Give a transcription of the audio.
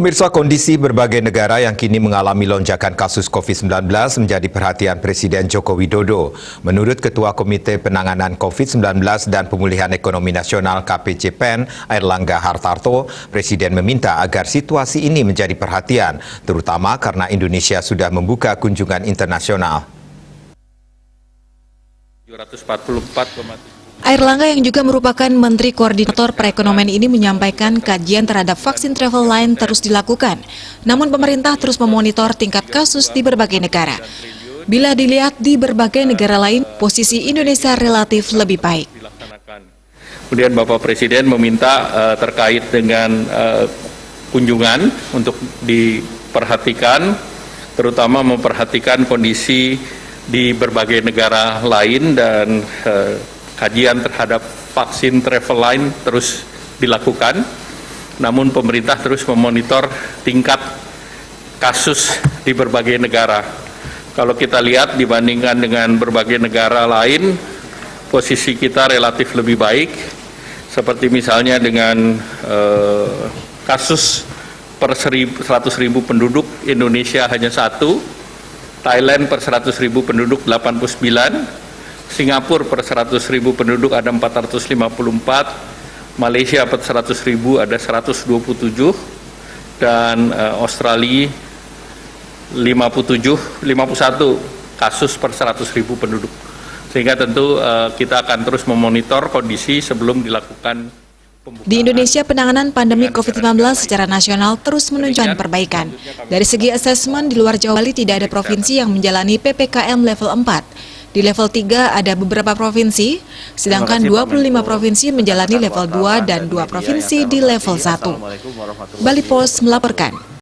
Pemirsa, kondisi berbagai negara yang kini mengalami lonjakan kasus COVID-19 menjadi perhatian Presiden Joko Widodo. Menurut Ketua Komite Penanganan COVID-19 dan Pemulihan Ekonomi Nasional KPCPEN, Airlangga Hartarto, Presiden meminta agar situasi ini menjadi perhatian, terutama karena Indonesia sudah membuka kunjungan internasional. 744,7 Airlangga yang juga merupakan Menteri Koordinator Perekonomian ini menyampaikan kajian terhadap vaksin travel line terus dilakukan. Namun pemerintah terus memonitor tingkat kasus di berbagai negara. Bila dilihat di berbagai negara lain, posisi Indonesia relatif lebih baik. Kemudian Bapak Presiden meminta terkait dengan kunjungan untuk diperhatikan, terutama memperhatikan kondisi di berbagai negara lain dan kajian terhadap vaksin travel line terus dilakukan, namun pemerintah terus memonitor tingkat kasus di berbagai negara. Kalau kita lihat dibandingkan dengan berbagai negara lain, posisi kita relatif lebih baik, seperti misalnya dengan kasus per 100.000 penduduk, Indonesia hanya 1, Thailand per 100.000 penduduk 89, Singapura per 100.000 penduduk ada 454, Malaysia per 100.000 ada 127, dan Australia 51 kasus per 100.000 penduduk. Sehingga tentu kita akan terus memonitor kondisi sebelum dilakukan pembukaan. Di Indonesia, penanganan pandemi COVID-19 secara nasional terus menunjukkan perbaikan. Dari segi asesmen, di luar Jawa Bali tidak ada provinsi yang menjalani PPKM level 4. Di level 3 ada beberapa provinsi, sedangkan 25 provinsi menjalani level 2 dan 2 provinsi di level 1. Bali Post melaporkan.